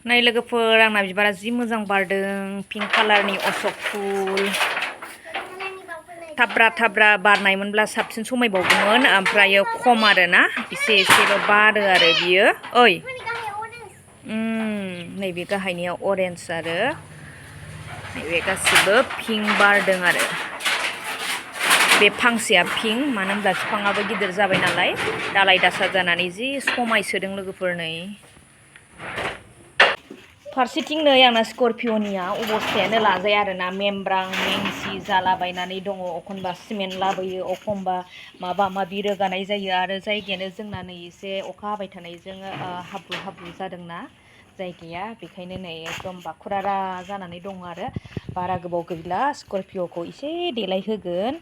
नाय लोगोफोर आंना बिबारा जि मोजां बारदों पिंक कालारनि अशक फुल थाब्रा थाब्रा बारनायमोनब्ला साबसिन समायबावगौमोन ओमफ्रायो खम आरोना एसेल' बारो आरो बियो ओइ नैबे गाहायनिया अरेन्ज आरो नैबे गासिबो पिंक बारदों आरो बे फांसेया पिंक मानो होनब्ला बिफाङाबो गिदिर जाबाय नालाय दालाय दासा जानानै जि समायसोदों लोगोफोर नै फारसेथिं नै आंना स्करपिय'निया अबस्थायानो लाजाया आरोना मेमब्रां मेंसि जालाबायनानै दङ एखनबा सिमेन्ट लाबोयो एखनबा माबा माबि रोगानाय जायो आरो जायगायानो जोंना नै एसे अखा हाबाय थानायजों हाब्रु हाब्रु जादोंना जायगाया बेखायनो नै एकदम बाखुरारा जानानै दङ आरो बारा गोबाव गैला स्करपिय'खौ एसे देलायहोगोन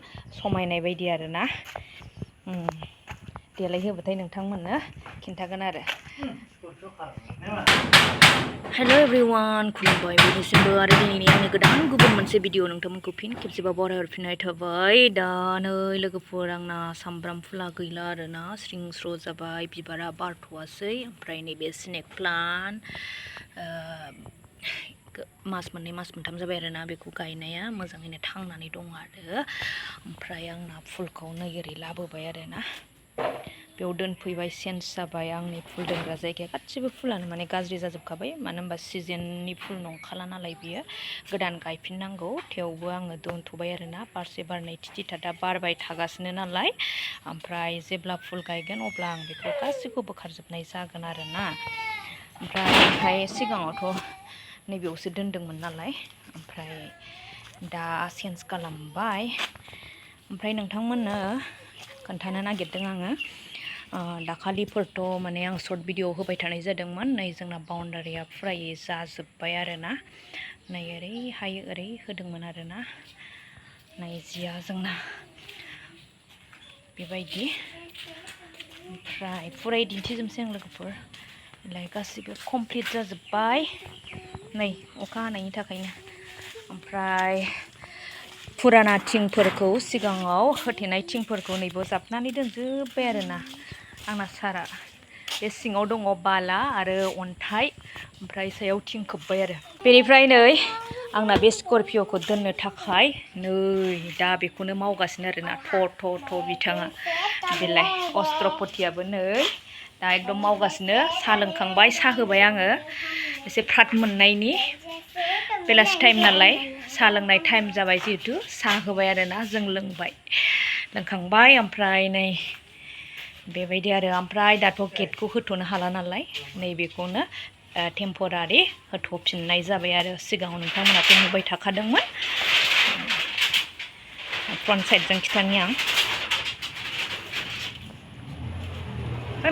समायनाय बायदि आरोना देलायहोबाथाय नोंथांमोननो खिन्थागोन आरो हेलो एवरीवन खुलुमबाय बयनिसिमबो आरो दिनैनि आंनि गोदान गुबुन मोनसे भिडिअ नोंथांमोनखौ फिन खेबसेबाव बरायहरफिननाय थाबाय दा नै लोगोफोर आंना सामब्राम फुला गैला आरोना स्रिं स्र' जाबाय बिबारा बारथ'वासै ओमफ्राय नैबे स्नेक प्लान्ट मास मोननै मास मोनथाम जाबाय आरोना बेखौ गायनाया मोजाङैनो थांनानै दं आरो ओमफ्राय आंना फुलखौ नै ओरै लाबोबाय आरोना बेयाव दोनफैबाय चेन्ज जाबाय आंनि फुल दोनग्रा जायगाया गासिबो फुलानो माने गाज्रि जाजोबखाबाय मानो होनबा सिजननि फुल नंखाला नालाय बियो गोदान गायफिननांगौ थेवबो आङो दोनथ'बाय आरोना बारसे बारनै थिथिथा दा बारबाय थागासिनो नालाय ओमफ्राय जेब्ला फुल गायगोन अब्ला आं बेखौ गासिखौबो बोखारजोबनाय जागोन आरोना ओमफ्राय सिगाङावथ' नैबेयावसो दोनदोंमोन नालाय ओमफ्राय दा चेन्ज खालामबाय ओमफ्राय नोंथांमोननो खोन्थानो नागिरदों आङो दाखालिफोरथ' माने आं सर्ट भिडिअ होबाय थानाय जादोंमोन नै जोंना बाउन्डारिया फ्रायै जाजोब्बाय आरोना नै ओरैहाय ओरै होदोंमोन आरोना नै जिया जोंना बेबायदि ओमफ्राय फुरायै दिन्थिजोबनोसै आं लोगोफोर लाय गासिबो कमप्लिट जाजोब्बाय नै अखा हानायनि थाखायनो ओमफ्राय फुराना थिंफोरखौ सिगाङाव होथेनाय थिंफोरखौ नैबो जाबनानै दोनजोब्बाय आरोना आंना सारा बे सिङाव दङ बाला आरो अन्थाइ ओमफ्राय सायाव थिं खोब्बाय आरो बेनिफ्राय नै आंना बे स्करपिय'खौ दोननो थाखाय नै दा बेखौनो मावगासिनो आरोना थ' बिथाङा बेलाय अस्त्रपतियाबो नै दा एकदम मावगासिनो साहा लोंखांबाय साहा होबाय आङो एसे फ्राद मोननायनि बेलासि टाइम नालाय साहा लोंनाय टाइम जाबाय जिहेथु साहा होबाय आरोना जों लोंखांबाय ओमफ्राय नै बेबायदि आरो ओमफ्राय दाथ' गेटखौ होथ'नो हाला नालाय नैबेखौनो टेम्परारि होथ'फिननाय जाबाय आरो सिगाङाव नोंथांमोनाथ' नुबाय थाखादोंमोन फ्रन्ट साइडजों खिथानि आं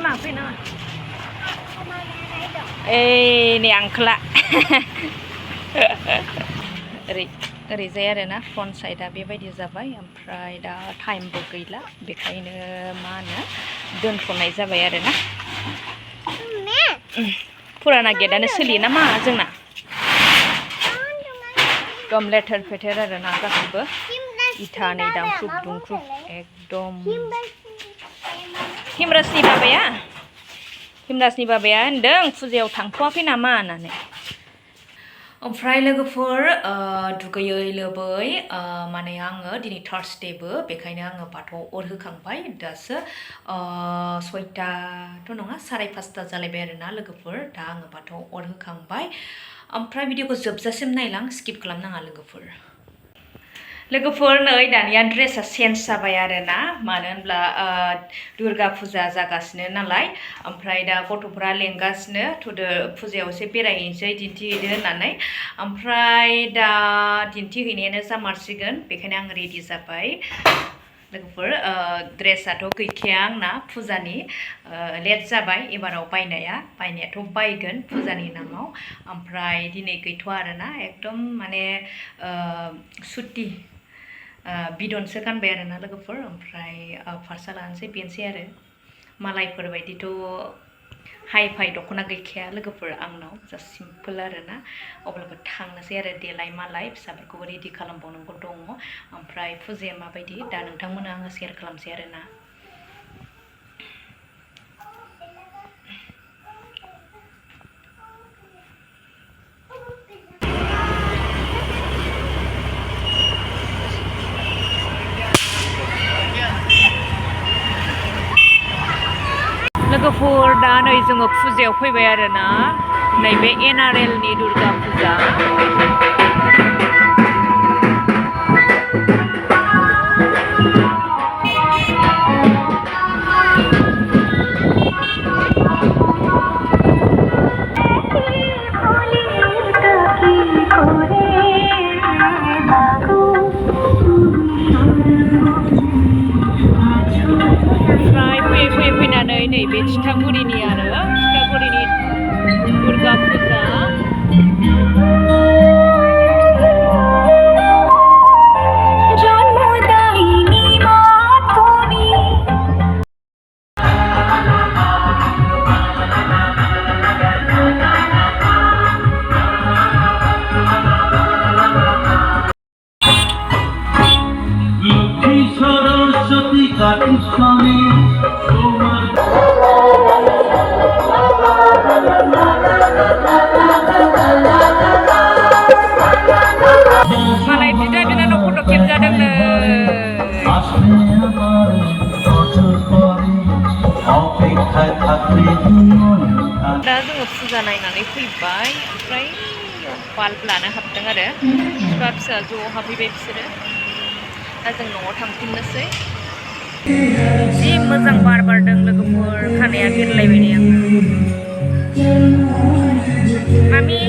मा फैना नै आंख्ला ओरैजाय आरोना फ्रन्ट साइडआ बेबायदि जाबाय ओमफ्राय दा टाइमबो गैला बेखायनो मा होनो दोनथ'नाय जाबाय आरोना फुराना गेटआनो सोलियो ना मा जोंना एकदम लेथेर फेथेर आरोना गासिबो इथा नै दांख्रुब दुंख्रुब एकदम हिमराजनि बाबाया होनदों फुजायाव थांथ'वाखै नामा होननानै ओमफ्राय लोगोफोर दुगैयै लोबै माने आङो दिनै थार्सडेबो बेखायनो आङो बाथौआव अर होखांबाय दासो 6थाथ' नङा 5:30 जालायबाय आरोना लोगोफोर दा आङो बाथौआव अर होखांबाय ओमफ्राय भिडिअखौ जोबजासिम नायलां स्किप खालामनाङा लोगोफोर नै दानिया ड्रेसा चेन्ज जाबाय आरोना मानो होनब्ला दुर्गा फुजा जागासिनो नालाय ओमफ्राय दा गथ'फ्रा लेंगासिनो थुदो फुजायाव एसे बेरायहैनोसै दिन्थिहैनो होननानै ओमफ्राय दा दिन्थिहैनायानो जामारसिगोन बेखायनो आं रेडि जाबाय लोगोफोर ड्रेसाथ' गैखाया आंना फुजानि लेट जाबाय एबाराव बायनायाथ' बायगोन फुजानि नामाव ओमफ्राय दिनै गैथ'आ आरोना एकदम माने सुति बिदनसो गानबाय आरोना लोगोफोर ओमफ्राय फारसा लानोसै बेनोसै आरो मालायफोर बायदिथ' हाइ फाइ दख'ना गैखाया लोगोफोर आंनाव जास्ट सिम्पोल आरोना अब्लाबो थांनोसै आरो देलाय मालाय फिसाफोरखौबो रेडि खालामबावनांगौ दङ ओमफ्राय फुजाया माबायदि दा नोंथांमोननो आङो शेयार खालामसै आरोना लोगोफोर दा नै जोङो फुजायाव फैबाय आरोना नैबे एनआरएलनि दुर्गा फुजा फैनानै नैबे थिथागुरिनि दुर्गा फुजा मालाय बिदा बिनानाव फट' खेबजादोंनो दा जोङो फुजा नायनानै फैबाय ओमफ्राय बाल्ब लानो हाबदों आरो बिफा फिसा ज' हाबफैबाय बिसोरो दा जों न'आव थांफिननोसै जि मोजां बार बारदों लोगोफोर खानाया बिरलायबाय नै आं मामि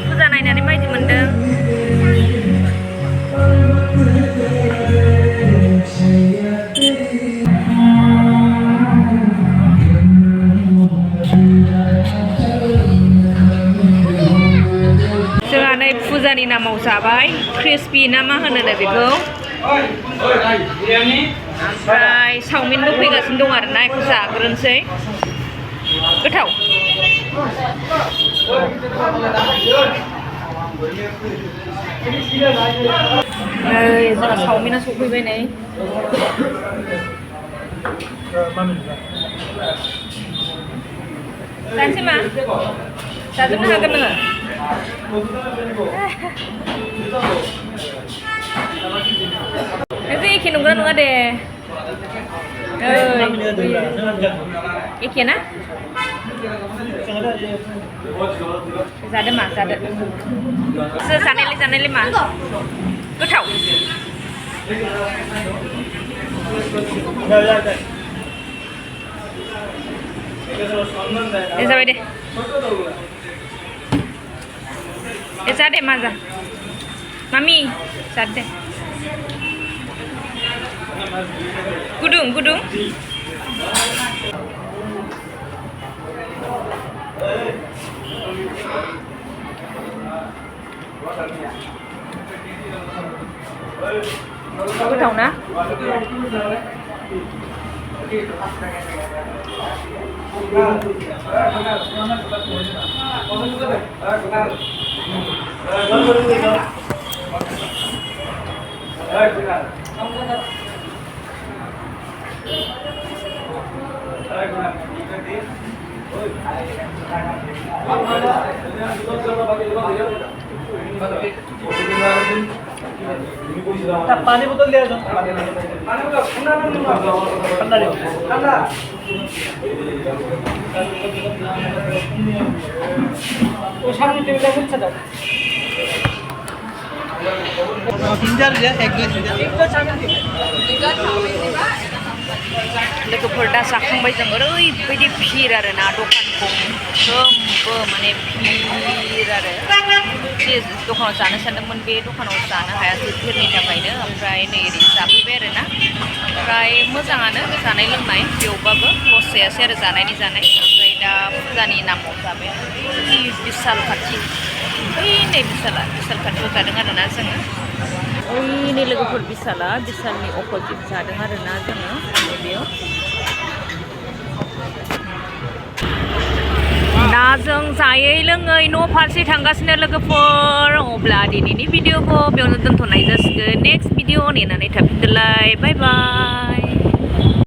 फुजा नायनानै माबायदि मोनदों जोंहा नै फुजानि नामाव जाबाय क्रिस्पि ना मा होनो बेखौ ओमफ्राय चावमिनबो फैगासिनो दं आरोना बेखौ जाग्रोनोसै गोथाव नै जोंहा चावमिना सफैबाय नै जानोसै मा जाजोबनो हागोन नोङो itu eखे नंगौना नङा दे एखे ना जादो मा जादो जानायलाय मा गोथाव जाबाय दे जादे मा जा मामि जादे गुदुं गुदुं गोथाव ना पानी बोतल ले आओ ठंडा ले वो सामने टेबल पे चढ़ा तीन-चार ले एक लोगोफोर दा जाखांबाय जों ओरैबायदि भिर आरोना दखानखौ मोनफ्रोमबो माने भिर आरो जे दखानाव जानो सानदोंमोन बे दखानाव जानो हायासै भिरनि थाखायनो ओमफ्राय नै ओरै जाफैबाय आरोना ओमफ्राय मोजाङानो जानाय लोंनाय बेवबाबो लस जायासै आरो जानायनि जानाय ओमफ्राय दा फुजानि नामाव जाबाय बिशाल खाथि बै नै बिशाल खाथियाव जादों आरोना जोङो ओइनै लोगोफोर बिशालनि अपोजिट जादों आरोना जोङो बेयाव दा जों जायै लोङै न' फारसे थांगासिनो लोगोफोर अब्ला दिनैनि भिडिअखौ बेयावनो दोनथ'नाय जासिगोन नेक्स्ट भिडिअ नेनानै थाफिनदोलाय बाय बाय